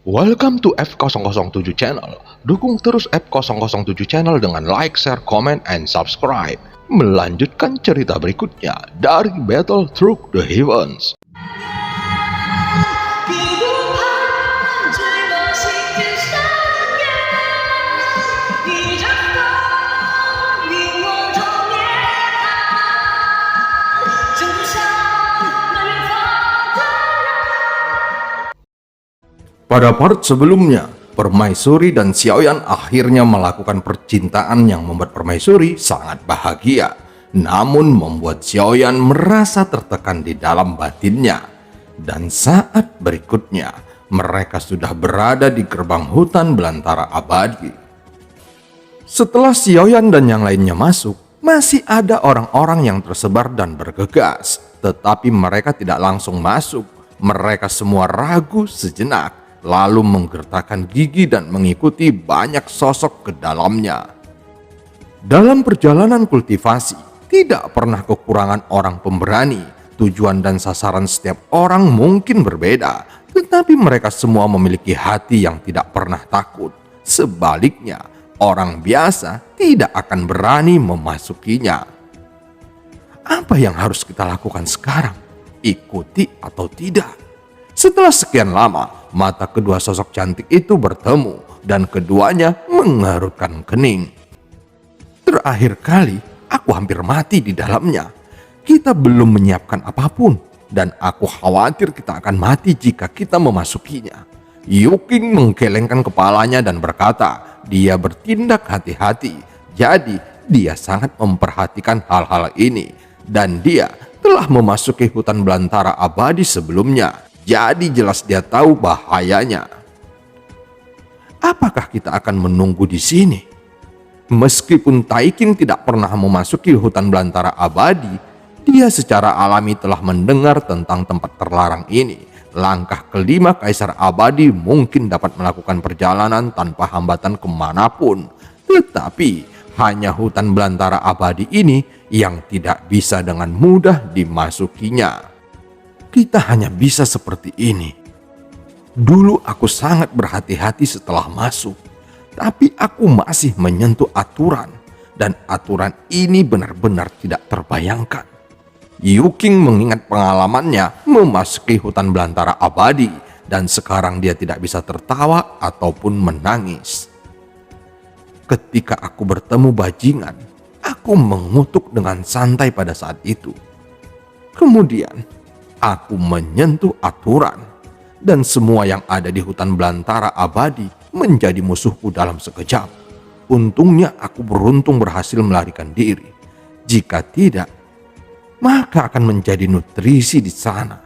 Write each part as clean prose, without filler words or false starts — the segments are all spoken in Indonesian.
Welcome to F007 Channel. Dukung terus F007 Channel dengan like, share, comment, and subscribe. Melanjutkan cerita berikutnya dari Battle Through the Heavens. Pada part sebelumnya, Permaisuri dan Xiaoyan akhirnya melakukan percintaan yang membuat Permaisuri sangat bahagia, namun membuat Xiaoyan merasa tertekan di dalam batinnya. Dan saat berikutnya, mereka sudah berada di gerbang hutan belantara abadi. Setelah Xiaoyan dan yang lainnya masuk, masih ada orang-orang yang tersebar dan bergegas, tetapi mereka tidak langsung masuk. Mereka semua ragu sejenak, lalu menggertakkan gigi dan mengikuti banyak sosok ke dalamnya. Dalam perjalanan kultivasi, tidak pernah kekurangan orang pemberani. Tujuan dan sasaran setiap orang mungkin berbeda, tetapi mereka semua memiliki hati yang tidak pernah takut. Sebaliknya, orang biasa tidak akan berani memasukinya. Apa yang harus kita lakukan sekarang? Ikuti atau tidak? Setelah sekian lama, mata kedua sosok cantik itu bertemu dan keduanya mengerutkan kening. Terakhir kali, aku hampir mati di dalamnya. Kita belum menyiapkan apapun dan aku khawatir kita akan mati jika kita memasukinya. Yuking menggelengkan kepalanya dan berkata, dia bertindak hati-hati. Jadi, dia sangat memperhatikan hal-hal ini dan dia telah memasuki hutan belantara abadi sebelumnya. Jadi jelas dia tahu bahayanya. Apakah kita akan menunggu di sini? Meskipun Taiking tidak pernah memasuki hutan belantara abadi, dia secara alami telah mendengar tentang tempat terlarang ini. Langkah kelima Kaisar Abadi mungkin dapat melakukan perjalanan tanpa hambatan kemanapun. Tetapi hanya hutan belantara abadi ini yang tidak bisa dengan mudah dimasukinya. Kita hanya bisa seperti ini. Dulu aku sangat berhati-hati setelah masuk, tapi aku masih menyentuh aturan, dan aturan ini benar-benar tidak terbayangkan. Yuking mengingat pengalamannya memasuki hutan belantara abadi, dan sekarang dia tidak bisa tertawa ataupun menangis. Ketika aku bertemu bajingan, aku mengutuk dengan santai pada saat itu. Kemudian aku menyentuh aturan, dan semua yang ada di hutan belantara abadi menjadi musuhku dalam sekejap. Untungnya aku beruntung berhasil melarikan diri. Jika tidak, maka akan menjadi nutrisi di sana.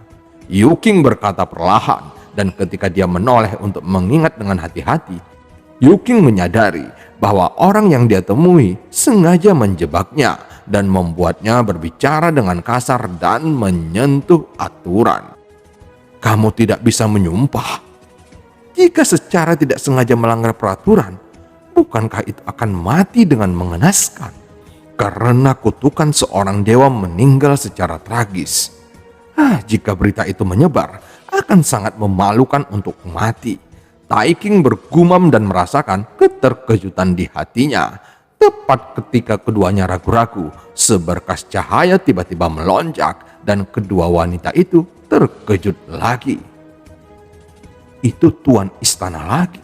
Yuking berkata perlahan, dan ketika dia menoleh untuk mengingat dengan hati-hati, Yuking menyadari bahwa orang yang dia temui sengaja menjebaknya dan membuatnya berbicara dengan kasar dan menyentuh aturan. Kamu tidak bisa menyumpah. Jika secara tidak sengaja melanggar peraturan, bukankah itu akan mati dengan mengenaskan? Karena kutukan seorang dewa meninggal secara tragis. Jika berita itu menyebar, akan sangat memalukan untuk mati. Taiking bergumam dan merasakan keterkejutan di hatinya. Tepat ketika keduanya ragu-ragu, seberkas cahaya tiba-tiba melonjak dan kedua wanita itu terkejut lagi. Itu tuan istana lagi.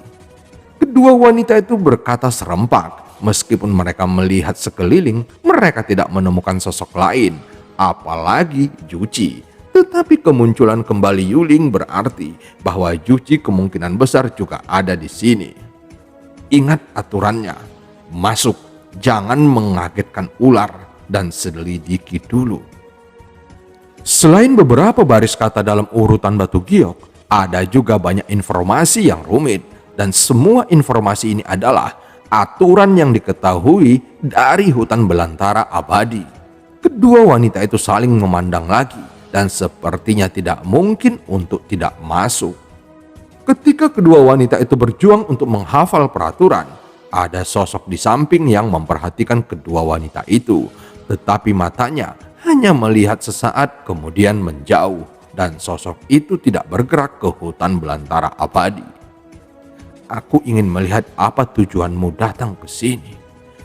Kedua wanita itu berkata serempak. Meskipun mereka melihat sekeliling, mereka tidak menemukan sosok lain, apalagi Juci. Tetapi kemunculan kembali Yuling berarti bahwa Juci kemungkinan besar juga ada di sini. Ingat aturannya, masuk, jangan mengagetkan ular, dan selidiki dulu. Selain beberapa baris kata dalam urutan batu giok, ada juga banyak informasi yang rumit, dan semua informasi ini adalah aturan yang diketahui dari hutan belantara abadi. Kedua wanita itu saling memandang lagi, dan sepertinya tidak mungkin untuk tidak masuk. Ketika kedua wanita itu berjuang untuk menghafal peraturan, ada sosok di samping yang memperhatikan kedua wanita itu, tetapi matanya hanya melihat sesaat kemudian menjauh, dan sosok itu tidak bergerak ke hutan belantara abadi. Aku ingin melihat apa tujuanmu datang ke sini.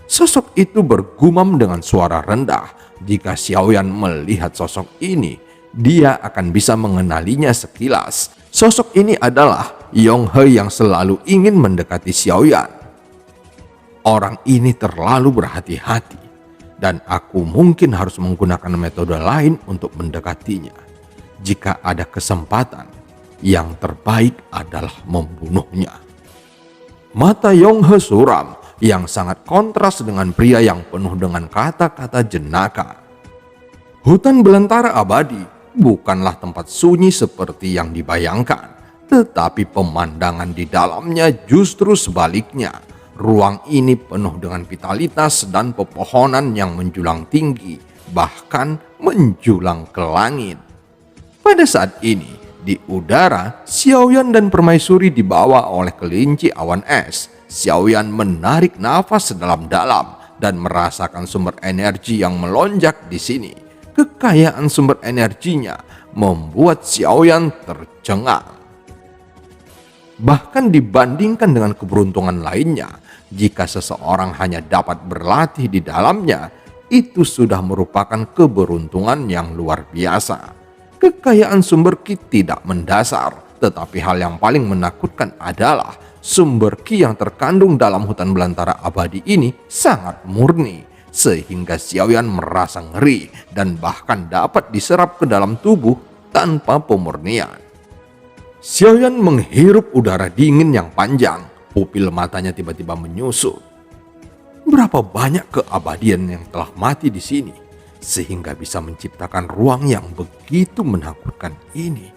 Sosok itu bergumam dengan suara rendah. Jika Xiaoyan melihat sosok ini, dia akan bisa mengenalinya sekilas. Sosok ini adalah Yonghe yang selalu ingin mendekati Xiaoyan. Orang ini terlalu berhati-hati, dan aku mungkin harus menggunakan metode lain untuk mendekatinya. Jika ada kesempatan, yang terbaik adalah membunuhnya. Mata Yonghe suram yang sangat kontras dengan pria yang penuh dengan kata-kata jenaka. Hutan belantara abadi bukanlah tempat sunyi seperti yang dibayangkan, tetapi pemandangan di dalamnya justru sebaliknya. Ruang ini penuh dengan vitalitas dan pepohonan yang menjulang tinggi, bahkan menjulang ke langit. Pada saat ini, di udara, Xiaoyan dan permaisuri dibawa oleh kelinci awan es. Xiaoyan menarik nafas sedalam-dalam dan merasakan sumber energi yang melonjak di sini. Kekayaan sumber energinya membuat Xiaoyan tercengang. Bahkan dibandingkan dengan keberuntungan lainnya, jika seseorang hanya dapat berlatih di dalamnya, itu sudah merupakan keberuntungan yang luar biasa. Kekayaan sumber ki tidak mendasar, tetapi hal yang paling menakutkan adalah sumber ki yang terkandung dalam hutan belantara abadi ini sangat murni, sehingga Xiaoyan merasa ngeri dan bahkan dapat diserap ke dalam tubuh tanpa pemurnian. Xiaoyan menghirup udara dingin yang panjang, pupil matanya tiba-tiba menyusut. Berapa banyak keabadian yang telah mati di sini, sehingga bisa menciptakan ruang yang begitu menakutkan ini.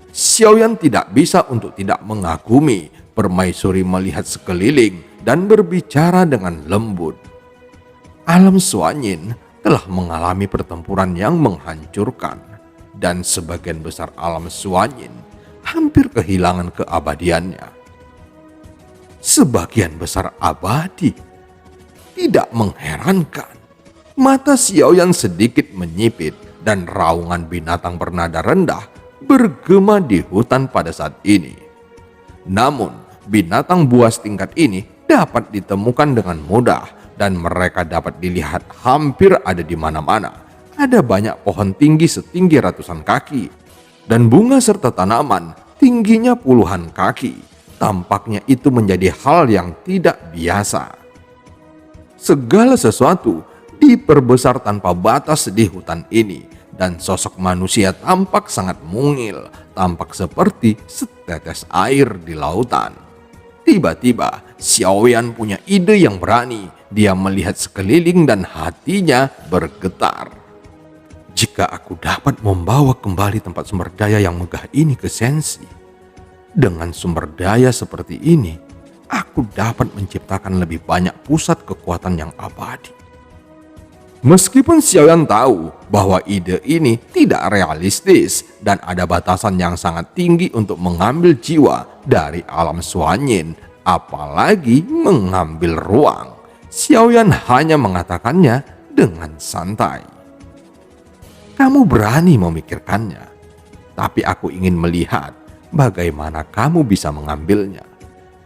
Xiaoyan tidak bisa untuk tidak mengagumi. Permaisuri melihat sekeliling dan berbicara dengan lembut. Alam Suanyin telah mengalami pertempuran yang menghancurkan, dan sebagian besar alam Suanyin hampir kehilangan keabadiannya. Sebagian besar abadi? Tidak mengherankan. Mata Xiaoyan sedikit menyipit dan raungan binatang bernada rendah bergema di hutan pada saat ini. Namun, binatang buas tingkat ini dapat ditemukan dengan mudah dan mereka dapat dilihat hampir ada di mana-mana. Ada banyak pohon tinggi setinggi ratusan kaki dan bunga serta tanaman tingginya puluhan kaki. Tampaknya itu menjadi hal yang tidak biasa. Segala sesuatu diperbesar tanpa batas di hutan ini, dan sosok manusia tampak sangat mungil, tampak seperti setetes air di lautan. Tiba-tiba, Xiaoyan punya ide yang berani. Dia melihat sekeliling dan hatinya bergetar. Jika aku dapat membawa kembali tempat sumber daya yang megah ini ke Sensi, dengan sumber daya seperti ini, aku dapat menciptakan lebih banyak pusat kekuatan yang abadi. Meskipun Xiaoyan tahu bahwa ide ini tidak realistis dan ada batasan yang sangat tinggi untuk mengambil jiwa dari alam Suanyin, apalagi mengambil ruang, Xiaoyan hanya mengatakannya dengan santai. Kamu berani memikirkannya, tapi aku ingin melihat bagaimana kamu bisa mengambilnya.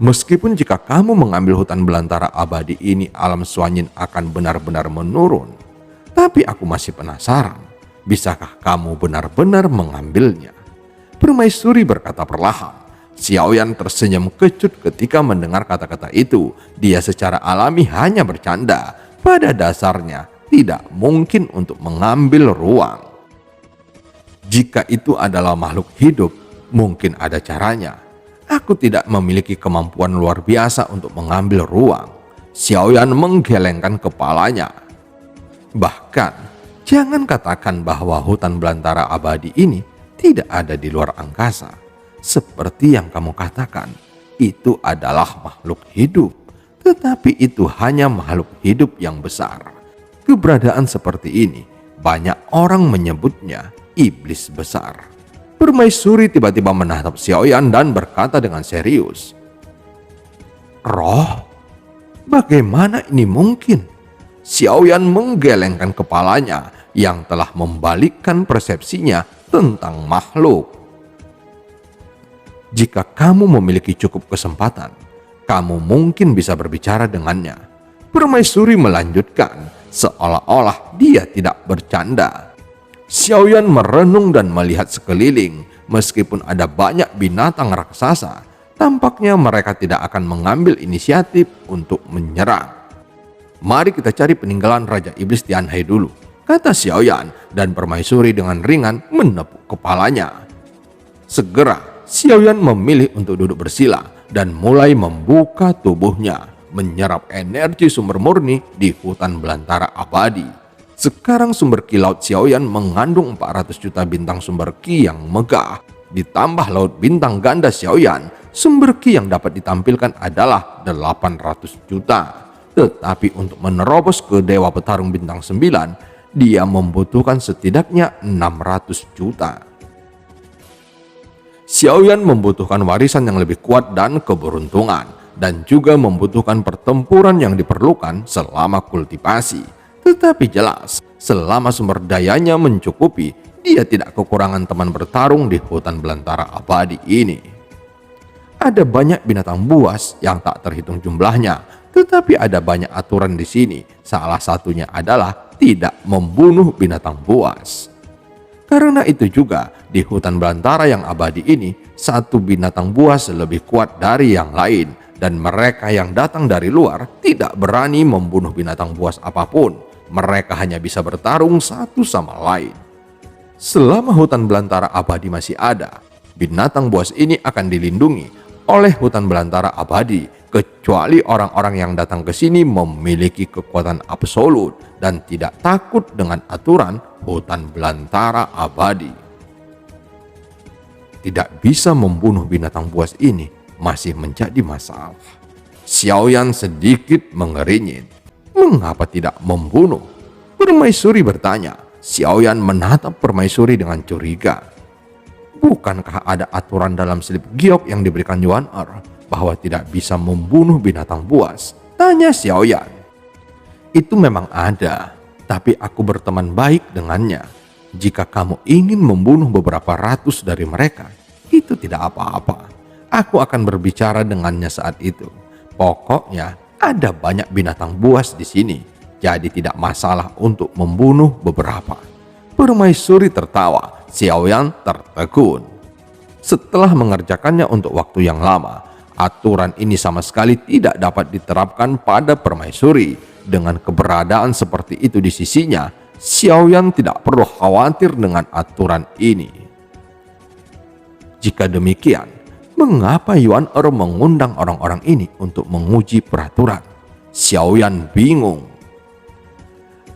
Meskipun jika kamu mengambil hutan belantara abadi ini, alam Suanyin akan benar-benar menurun. Tapi aku masih penasaran, bisakah kamu benar-benar mengambilnya? Permaisuri berkata perlahan. Xiaoyan tersenyum kecut ketika mendengar kata-kata itu. Dia secara alami hanya bercanda. Pada dasarnya tidak mungkin untuk mengambil ruang. Jika itu adalah makhluk hidup, mungkin ada caranya. Aku tidak memiliki kemampuan luar biasa untuk mengambil ruang. Xiaoyan menggelengkan kepalanya. Bahkan, jangan katakan bahwa hutan belantara abadi ini tidak ada di luar angkasa. Seperti yang kamu katakan, itu adalah makhluk hidup. Tetapi itu hanya makhluk hidup yang besar. Keberadaan seperti ini, banyak orang menyebutnya iblis besar. Permaisuri tiba-tiba menatap Xiaoyan dan berkata dengan serius, "Roh? Bagaimana ini mungkin?" Xiaoyan menggelengkan kepalanya yang telah membalikkan persepsinya tentang makhluk. Jika kamu memiliki cukup kesempatan, kamu mungkin bisa berbicara dengannya. Permaisuri melanjutkan, seolah-olah dia tidak bercanda. Xiaoyan merenung dan melihat sekeliling. Meskipun ada banyak binatang raksasa, tampaknya mereka tidak akan mengambil inisiatif untuk menyerang. "Mari kita cari peninggalan Raja Iblis Tianhai dulu," kata Xiaoyan, dan permaisuri dengan ringan menepuk kepalanya. Segera, Xiaoyan memilih untuk duduk bersila dan mulai membuka tubuhnya, menyerap energi sumber murni di hutan belantara abadi. Sekarang sumber ki laut Xiaoyan mengandung 400 juta bintang sumber ki yang megah. Ditambah laut bintang ganda Xiaoyan, sumber ki yang dapat ditampilkan adalah 800 juta. Tetapi untuk menerobos ke Dewa Petarung bintang 9, dia membutuhkan setidaknya 600 juta. Xiaoyan membutuhkan warisan yang lebih kuat dan keberuntungan, dan juga membutuhkan pertempuran yang diperlukan selama kultivasi. Tetapi jelas, selama sumber dayanya mencukupi, dia tidak kekurangan teman bertarung di hutan belantara abadi ini. Ada banyak binatang buas yang tak terhitung jumlahnya, tetapi ada banyak aturan di sini. Salah satunya adalah tidak membunuh binatang buas. Karena itu juga, di hutan belantara yang abadi ini, satu binatang buas lebih kuat dari yang lain, dan mereka yang datang dari luar tidak berani membunuh binatang buas apapun. Mereka hanya bisa bertarung satu sama lain. Selama hutan belantara abadi masih ada, binatang buas ini akan dilindungi oleh hutan belantara abadi, kecuali orang-orang yang datang ke sini memiliki kekuatan absolut dan tidak takut dengan aturan hutan belantara abadi. Tidak bisa membunuh binatang buas ini masih menjadi masalah. Xiaoyan sedikit mengerinyit. "Mengapa tidak membunuh?" Permaisuri bertanya. Xiaoyan menatap permaisuri dengan curiga. "Bukankah ada aturan dalam selip giok yang diberikan Yuan Er bahwa tidak bisa membunuh binatang buas?" tanya Xiaoyan. "Itu memang ada, tapi aku berteman baik dengannya. Jika kamu ingin membunuh beberapa ratus dari mereka, itu tidak apa-apa. Aku akan berbicara dengannya saat itu. Pokoknya ada banyak binatang buas di sini, jadi tidak masalah untuk membunuh beberapa." Permaisuri tertawa. Xiaoyan tertegun. Setelah mengerjakannya untuk waktu yang lama, aturan ini sama sekali tidak dapat diterapkan pada permaisuri. Dengan keberadaan seperti itu di sisinya, Xiaoyan tidak perlu khawatir dengan aturan ini. Jika demikian, mengapa Yuan Er mengundang orang-orang ini untuk menguji peraturan? Xiaoyan bingung.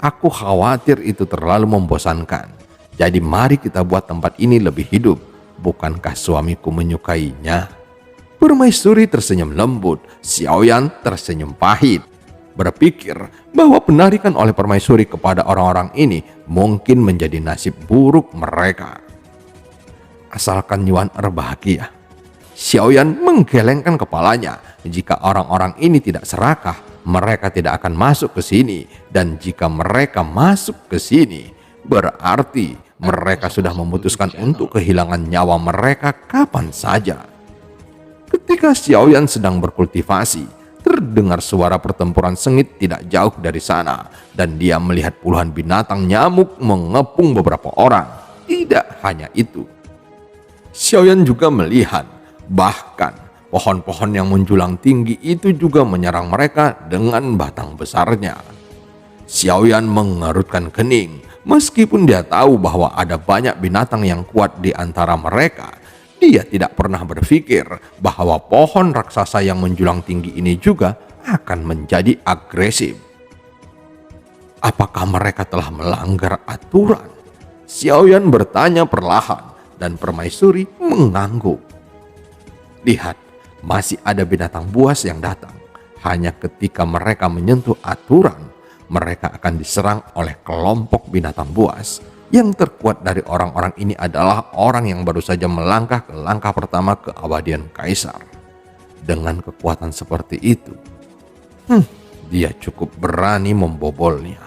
"Aku khawatir itu terlalu membosankan. Jadi mari kita buat tempat ini lebih hidup. Bukankah suamiku menyukainya?" Permaisuri tersenyum lembut. Xiaoyan tersenyum pahit. Berpikir bahwa penarikan oleh permaisuri kepada orang-orang ini mungkin menjadi nasib buruk mereka. Asalkan Yuan Er bahagia. Xiaoyan menggelengkan kepalanya. Jika orang-orang ini tidak serakah, mereka tidak akan masuk ke sini. Dan jika mereka masuk ke sini, berarti mereka sudah memutuskan untuk kehilangan nyawa mereka kapan saja. Ketika Xiaoyan sedang berkultivasi, terdengar suara pertempuran sengit tidak jauh dari sana. Dan dia melihat puluhan binatang nyamuk mengepung beberapa orang. Tidak hanya itu, Xiaoyan juga melihat bahkan pohon-pohon yang menjulang tinggi itu juga menyerang mereka dengan batang besarnya. Xiaoyan mengerutkan kening. Meskipun dia tahu bahwa ada banyak binatang yang kuat di antara mereka, dia tidak pernah berpikir bahwa pohon raksasa yang menjulang tinggi ini juga akan menjadi agresif. Apakah mereka telah melanggar aturan? Xiaoyan bertanya perlahan, dan permaisuri mengangguk. Lihat, masih ada binatang buas yang datang. Hanya ketika mereka menyentuh aturan, mereka akan diserang oleh kelompok binatang buas. Yang terkuat dari orang-orang ini adalah orang yang baru saja melangkah ke langkah pertama keabadian Kaisar. Dengan kekuatan seperti itu, dia cukup berani membobolnya.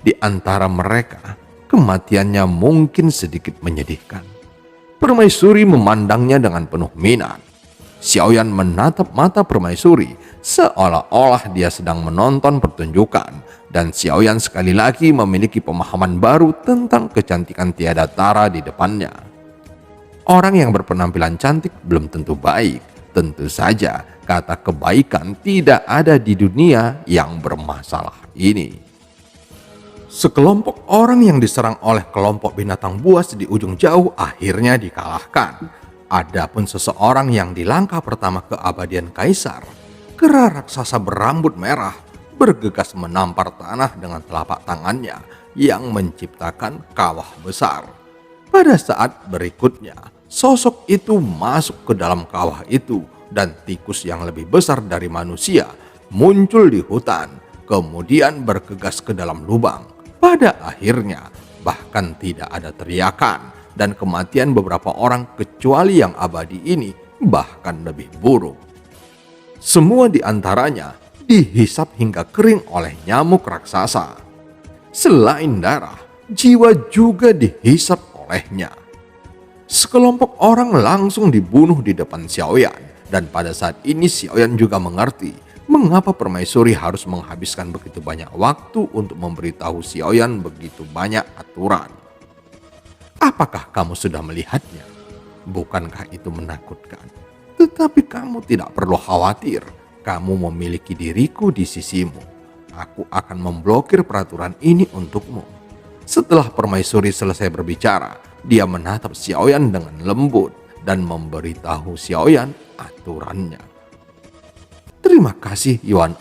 Di antara mereka, kematiannya mungkin sedikit menyedihkan. Permaisuri memandangnya dengan penuh minat. Xiaoyan menatap mata permaisuri seolah-olah dia sedang menonton pertunjukan, dan Xiaoyan sekali lagi memiliki pemahaman baru tentang kecantikan tiada tara di depannya. Orang yang berpenampilan cantik belum tentu baik. Tentu saja kata kebaikan tidak ada di dunia yang bermasalah ini. Sekelompok orang yang diserang oleh kelompok binatang buas di ujung jauh akhirnya dikalahkan. Adapun seseorang yang di langkah pertama keabadian kaisar, kera raksasa berambut merah, bergegas menampar tanah dengan telapak tangannya yang menciptakan kawah besar. Pada saat berikutnya, sosok itu masuk ke dalam kawah itu, dan tikus yang lebih besar dari manusia muncul di hutan, kemudian bergegas ke dalam lubang. Pada akhirnya, bahkan tidak ada teriakan, dan kematian beberapa orang kecuali yang abadi ini bahkan lebih buruk. Semua di antaranya dihisap hingga kering oleh nyamuk raksasa. Selain darah, jiwa juga dihisap olehnya. Sekelompok orang langsung dibunuh di depan Xiaoyan, dan pada saat ini Xiaoyan juga mengerti mengapa permaisuri harus menghabiskan begitu banyak waktu untuk memberitahu Xiaoyan begitu banyak aturan. Apakah kamu sudah melihatnya? Bukankah itu menakutkan? Tetapi kamu tidak perlu khawatir. Kamu memiliki diriku di sisimu. Aku akan memblokir peraturan ini untukmu. Setelah permaisuri selesai berbicara, dia menatap Xiaoyan dengan lembut dan memberitahu Xiaoyan aturannya. Terima kasih Yuan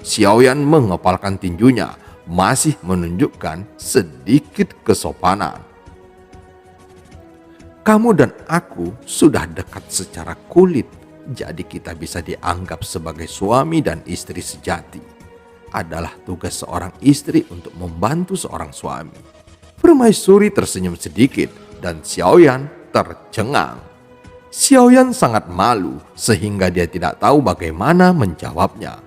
Xiaoyan mengepalkan tinjunya, masih menunjukkan sedikit kesopanan. Kamu dan aku sudah dekat secara kulit, jadi kita bisa dianggap sebagai suami dan istri sejati. Adalah tugas seorang istri untuk membantu seorang suami. Permaisuri tersenyum sedikit dan Xiaoyan tercengang. Xiaoyan sangat malu sehingga dia tidak tahu bagaimana menjawabnya.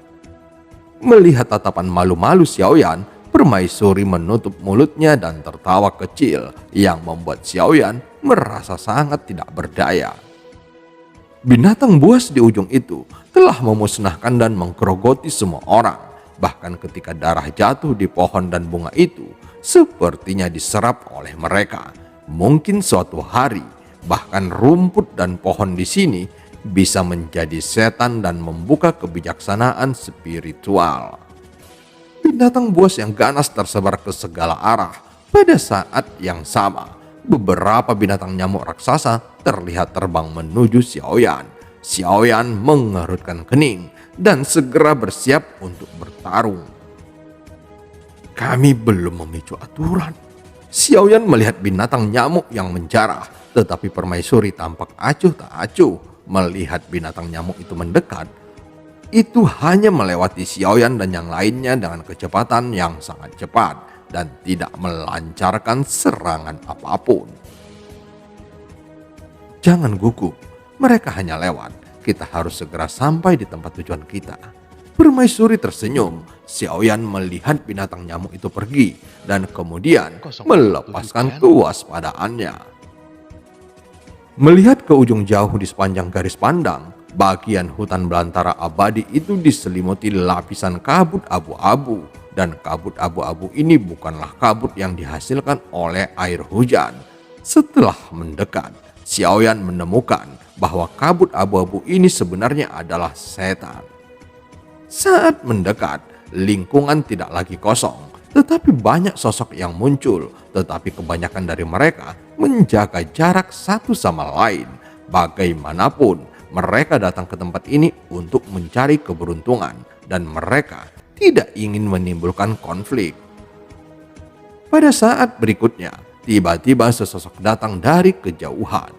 Melihat tatapan malu-malu Xiaoyan, permaisuri menutup mulutnya dan tertawa kecil yang membuat Xiaoyan merasa sangat tidak berdaya. Binatang buas di ujung itu telah memusnahkan dan menggerogoti semua orang. Bahkan ketika darah jatuh di pohon dan bunga itu, sepertinya diserap oleh mereka. Mungkin suatu hari, bahkan rumput dan pohon di sini bisa menjadi setan dan membuka kebijaksanaan spiritual. Binatang buas yang ganas tersebar ke segala arah. Pada saat yang sama, beberapa binatang nyamuk raksasa terlihat terbang menuju Xiaoyan. Xiaoyan mengerutkan kening dan segera bersiap untuk bertarung. Kami belum memicu aturan. Xiaoyan melihat binatang nyamuk yang menjarah, tetapi permaisuri tampak acuh tak acuh melihat binatang nyamuk itu mendekat. Itu hanya melewati Xiaoyan dan yang lainnya dengan kecepatan yang sangat cepat dan tidak melancarkan serangan apapun. Jangan gugup, mereka hanya lewat. Kita harus segera sampai di tempat tujuan kita. Permaisuri tersenyum. Xiaoyan melihat binatang nyamuk itu pergi dan kemudian melepaskan kewaspadaannya. Melihat ke ujung jauh di sepanjang garis pandang, bagian hutan belantara abadi itu diselimuti lapisan kabut abu-abu. Dan kabut abu-abu ini bukanlah kabut yang dihasilkan oleh air hujan. Setelah mendekat, Xiaoyan menemukan bahwa kabut abu-abu ini sebenarnya adalah setan. Saat mendekat, lingkungan tidak lagi kosong, tetapi banyak sosok yang muncul. Tetapi kebanyakan dari mereka menjaga jarak satu sama lain. Bagaimanapun, mereka datang ke tempat ini untuk mencari keberuntungan, dan mereka tidak ingin menimbulkan konflik. Pada saat berikutnya, tiba-tiba sesosok datang dari kejauhan.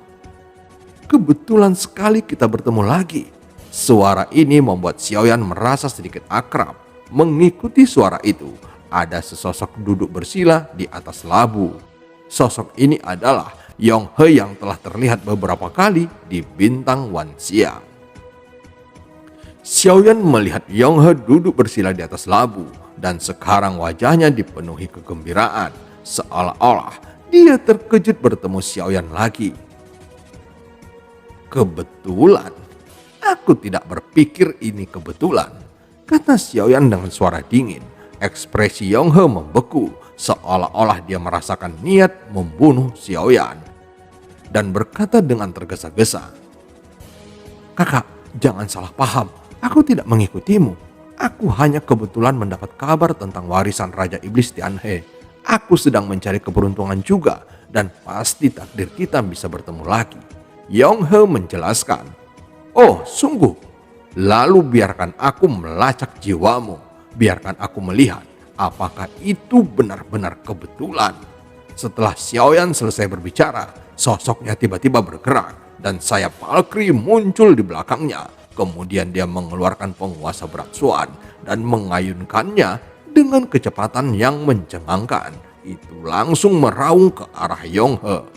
Kebetulan sekali kita bertemu lagi. Suara ini membuat Xiaoyan merasa sedikit akrab. Mengikuti suara itu, ada sesosok duduk bersila di atas labu. Sosok ini adalah Yong He yang telah terlihat beberapa kali di Bintang Wan Xia. Xiaoyan melihat Yong He duduk bersila di atas labu, dan sekarang wajahnya dipenuhi kegembiraan, seolah-olah dia terkejut bertemu Xiaoyan lagi. Kebetulan, aku tidak berpikir ini kebetulan, kata Xiaoyan dengan suara dingin. Ekspresi Yonghe membeku, seolah-olah dia merasakan niat membunuh Xiaoyan, dan berkata dengan tergesa-gesa, "Kakak, jangan salah paham. Aku tidak mengikutimu. Aku hanya kebetulan mendapat kabar tentang warisan Raja Iblis Tianhe. Aku sedang mencari keberuntungan juga, dan pasti takdir kita bisa bertemu lagi." Yonghe menjelaskan. "Oh, sungguh? Lalu biarkan aku melacak jiwamu. Biarkan aku melihat apakah itu benar-benar kebetulan." Setelah Xiaoyan selesai berbicara, sosoknya tiba-tiba bergerak dan sayap Valkyrie muncul di belakangnya. Kemudian dia mengeluarkan penguasa berat Suan dan mengayunkannya dengan kecepatan yang mencengangkan. Itu langsung meraung ke arah Yonghe.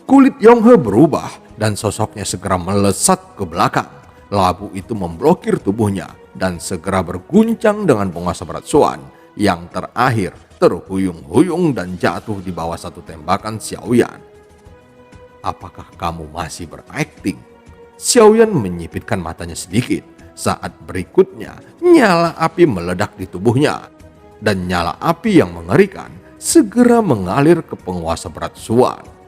Kulit Yonghe berubah dan sosoknya segera melesat ke belakang. Labu itu memblokir tubuhnya dan segera berguncang dengan penguasa berat Suan yang terakhir terhuyung-huyung dan jatuh di bawah satu tembakan Xiaoyan. "Apakah kamu masih berakting?" Xiaoyan menyipitkan matanya sedikit. Saat berikutnya, nyala api meledak di tubuhnya. Dan nyala api yang mengerikan segera mengalir ke penguasa berat Suan.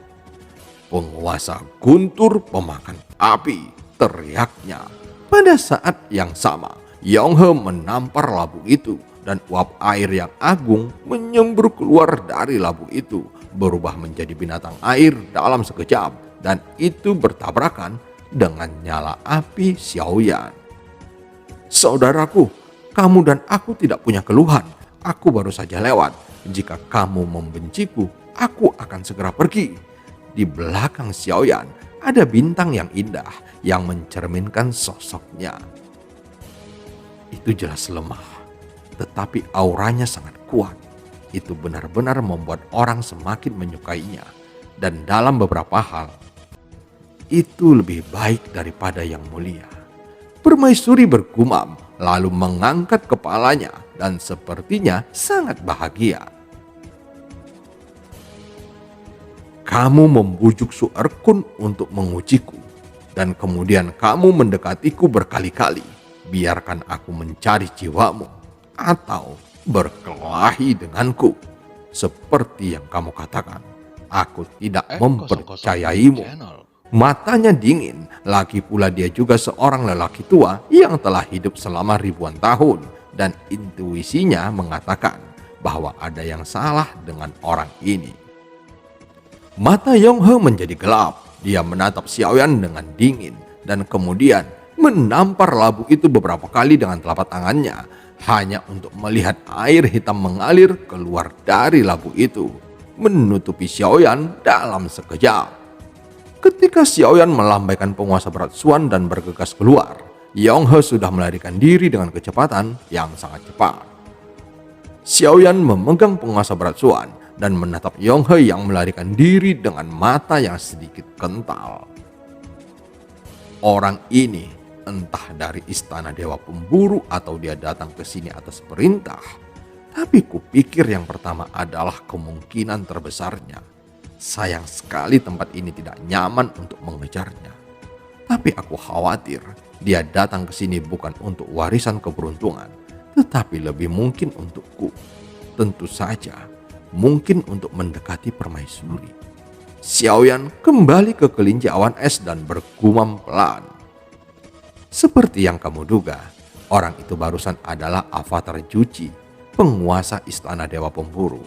"Penguasa guntur pemakan api," teriaknya. Pada saat yang sama, Yonghe menampar labu itu dan uap air yang agung menyembur keluar dari labu itu, berubah menjadi binatang air dalam sekejap, dan itu bertabrakan dengan nyala api Xiaoyan. "Saudaraku, kamu dan aku tidak punya keluhan. Aku baru saja lewat. Jika kamu membenciku, aku akan segera pergi." Di belakang Xiaoyan ada bintang yang indah yang mencerminkan sosoknya. Itu jelas lemah, tetapi auranya sangat kuat. Itu benar-benar membuat orang semakin menyukainya. Dan dalam beberapa hal, itu lebih baik daripada yang mulia. Permaisuri bergumam lalu mengangkat kepalanya dan sepertinya sangat bahagia. "Kamu membujuk Su Erkun untuk mengujiku, dan kemudian kamu mendekatiku berkali-kali. Biarkan aku mencari jiwamu, atau berkelahi denganku. Seperti yang kamu katakan, aku tidak mempercayaimu." Matanya dingin, lagi pula dia juga seorang lelaki tua yang telah hidup selama ribuan tahun, dan intuisinya mengatakan bahwa ada yang salah dengan orang ini. Mata Yonghe menjadi gelap. Dia menatap Xiaoyan dengan dingin dan kemudian menampar labu itu beberapa kali dengan telapak tangannya, hanya untuk melihat air hitam mengalir keluar dari labu itu, menutupi Xiaoyan dalam sekejap. Ketika Xiaoyan melambaikan penguasa berat Suan dan bergegas keluar, Yonghe sudah melarikan diri dengan kecepatan yang sangat cepat. Xiaoyan memegang penguasa berat Suan dan menatap Yonghe yang melarikan diri dengan mata yang sedikit kental. Orang ini entah dari istana dewa pemburu atau dia datang ke sini atas perintah, tapi kupikir yang pertama adalah kemungkinan terbesarnya. Sayang sekali tempat ini tidak nyaman untuk mengejarnya. Tapi aku khawatir dia datang ke sini bukan untuk warisan keberuntungan, tetapi lebih mungkin untukku. Tentu saja, mungkin untuk mendekati permaisuri. Xiaoyan kembali ke kelinci awan es dan bergumam pelan. "Seperti yang kamu duga, orang itu barusan adalah avatar Juci, penguasa istana dewa pemburu."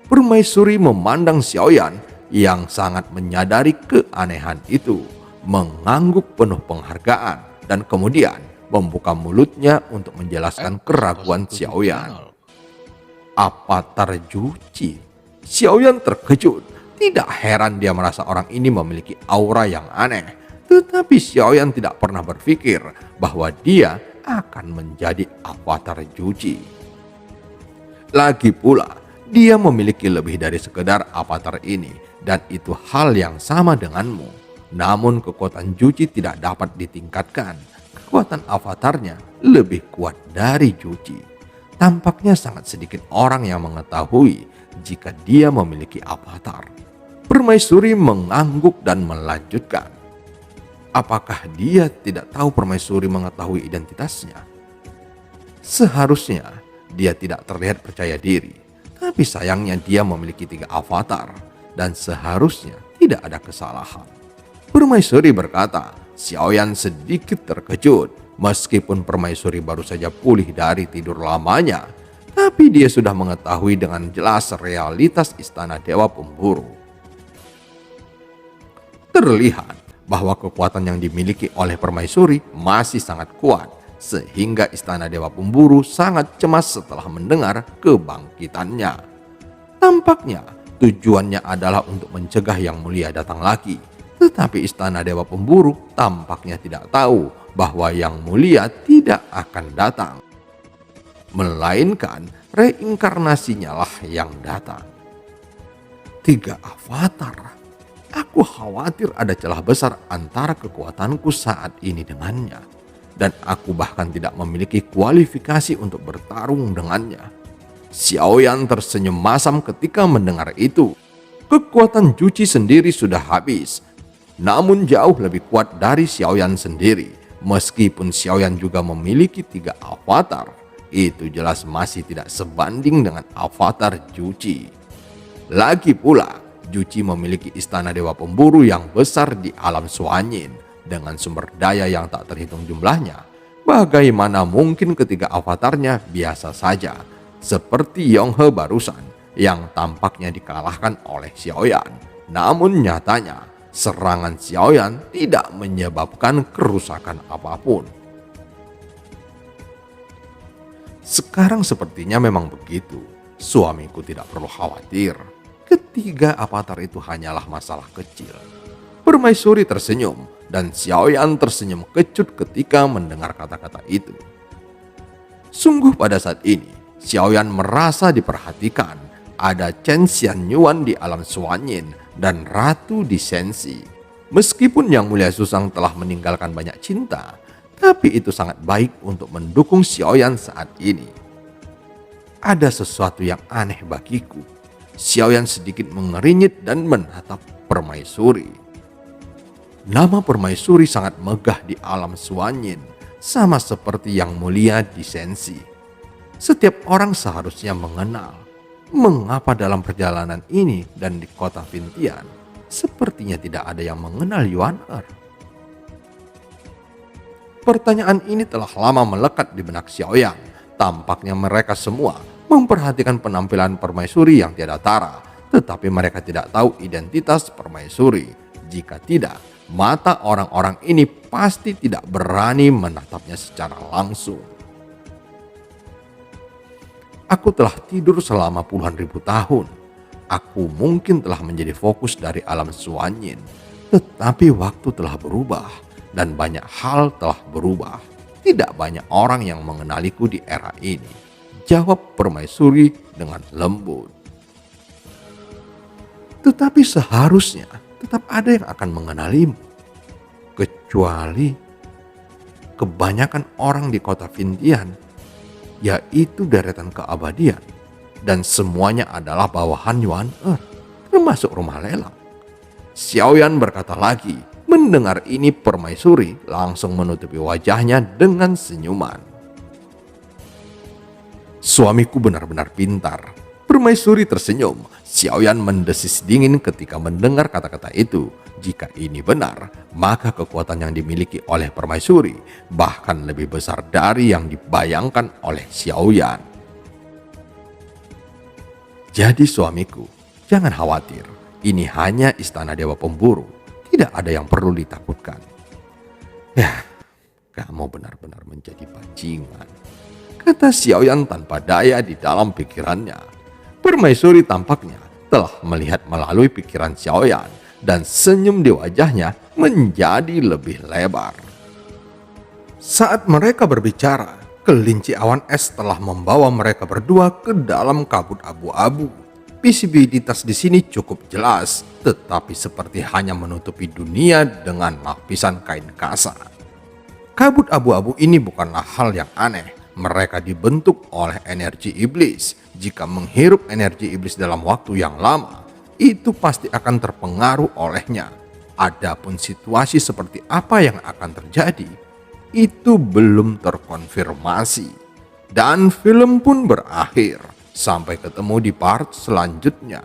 Permaisuri memandang Xiaoyan yang sangat menyadari keanehan itu, mengangguk penuh penghargaan, dan kemudian membuka mulutnya untuk menjelaskan keraguan Xiaoyan. "Avatar Juci?" Xiaoyan terkejut. Tidak heran dia merasa orang ini memiliki aura yang aneh. Tetapi Xiaoyan tidak pernah berpikir bahwa dia akan menjadi avatar Juci. Lagi pula, dia memiliki lebih dari sekedar avatar ini, dan itu hal yang sama denganmu. Namun kekuatan Juci tidak dapat ditingkatkan. Kekuatan avatarnya lebih kuat dari Juci. Tampaknya sangat sedikit orang yang mengetahui jika dia memiliki avatar. Permaisuri mengangguk dan melanjutkan. apakah dia tidak tahu permaisuri mengetahui identitasnya? Seharusnya dia tidak terlihat percaya diri, tapi sayangnya dia memiliki 3 avatar dan seharusnya tidak ada kesalahan. Permaisuri berkata, Xiaoyan sedikit terkejut meskipun permaisuri baru saja pulih dari tidur lamanya, tapi dia sudah mengetahui dengan jelas realitas istana Dewa Pemburu. Terlihat bahwa kekuatan yang dimiliki oleh permaisuri masih sangat kuat, sehingga istana Dewa Pemburu sangat cemas setelah mendengar kebangkitannya. Tampaknya tujuannya adalah untuk mencegah Yang Mulia datang lagi, tetapi istana Dewa Pemburu tampaknya tidak tahu bahwa Yang Mulia tidak akan datang, melainkan reinkarnasinya lah yang datang. 3 avatar. Aku khawatir ada celah besar antara kekuatanku saat ini dengannya, dan aku bahkan tidak memiliki kualifikasi untuk bertarung dengannya. Xiaoyan tersenyum masam ketika mendengar itu. Kekuatan Juci sendiri sudah habis, namun jauh lebih kuat dari Xiaoyan sendiri. Meskipun Xiaoyan juga memiliki 3 avatar, itu jelas masih tidak sebanding dengan avatar Juci. Lagi pula, Juci memiliki istana Dewa Pemburu yang besar di alam Suanyin dengan sumber daya yang tak terhitung jumlahnya. Bagaimana mungkin ketiga avatarnya biasa saja, seperti Yonghe barusan yang tampaknya dikalahkan oleh Xiaoyan. Namun nyatanya, serangan Xiaoyan tidak menyebabkan kerusakan apapun. Sekarang sepertinya memang begitu. Suamiku tidak perlu khawatir. Ketiga avatar itu hanyalah masalah kecil. Permaisuri tersenyum dan Xiaoyan tersenyum kecut ketika mendengar kata-kata itu. Sungguh pada saat ini, Xiaoyan merasa diperhatikan. Ada Chen Xianyuan di alam Suanyin dan Ratu di Shenxi. Meskipun Yang Mulia Susang telah meninggalkan banyak cinta, tapi itu sangat baik untuk mendukung Xiaoyan saat ini. Ada sesuatu yang aneh bagiku. Xiaoyan sedikit mengerinyit dan menatap permaisuri. Nama permaisuri sangat megah di alam Suanyin, sama seperti Yang Mulia di Shenxi. Setiap orang seharusnya mengenal mengapa dalam perjalanan ini dan di kota Vientiane sepertinya tidak ada yang mengenal Yuan Er. Pertanyaan ini telah lama melekat di benak Xiaoyan. Tampaknya mereka semua memperhatikan penampilan permaisuri yang tiada tara, tetapi mereka tidak tahu identitas permaisuri. Jika tidak, mata orang-orang ini pasti tidak berani menatapnya secara langsung. Aku telah tidur selama puluhan ribu tahun. Aku mungkin telah menjadi fokus dari alam Suanyin, tetapi waktu telah berubah dan banyak hal telah berubah. Tidak banyak orang yang mengenaliku di era ini, jawab permaisuri dengan lembut. Tetapi seharusnya tetap ada yang akan mengenalimu, kecuali kebanyakan orang di kota Vientiane, yaitu deretan keabadian, dan semuanya adalah bawahan Yuan Er, termasuk rumah lelang. Xiaoyan berkata lagi. Mendengar ini permaisuri langsung menutupi wajahnya dengan senyuman. Suamiku benar-benar pintar. Permaisuri tersenyum. Xiaoyan mendesis dingin ketika mendengar kata-kata itu. Jika ini benar, maka kekuatan yang dimiliki oleh permaisuri bahkan lebih besar dari yang dibayangkan oleh Xiaoyan. Jadi suamiku, jangan khawatir. Ini hanya istana Dewa Pemburu. Tidak ada yang perlu ditakutkan. Ya, kamu benar-benar menjadi bajingan, kata Xiaoyan tanpa daya di dalam pikirannya. Permaisuri tampaknya telah melihat melalui pikiran Xiaoyan dan senyum di wajahnya menjadi lebih lebar. Saat mereka berbicara, kelinci awan es telah membawa mereka berdua ke dalam kabut abu-abu. Visibilitas di sini cukup jelas, tetapi seperti hanya menutupi dunia dengan lapisan kain kasar. Kabut abu-abu ini bukanlah hal yang aneh. Mereka dibentuk oleh energi iblis. Jika menghirup energi iblis dalam waktu yang lama, itu pasti akan terpengaruh olehnya. Adapun situasi seperti apa yang akan terjadi, itu belum terkonfirmasi. Dan film pun berakhir. Sampai ketemu di part selanjutnya.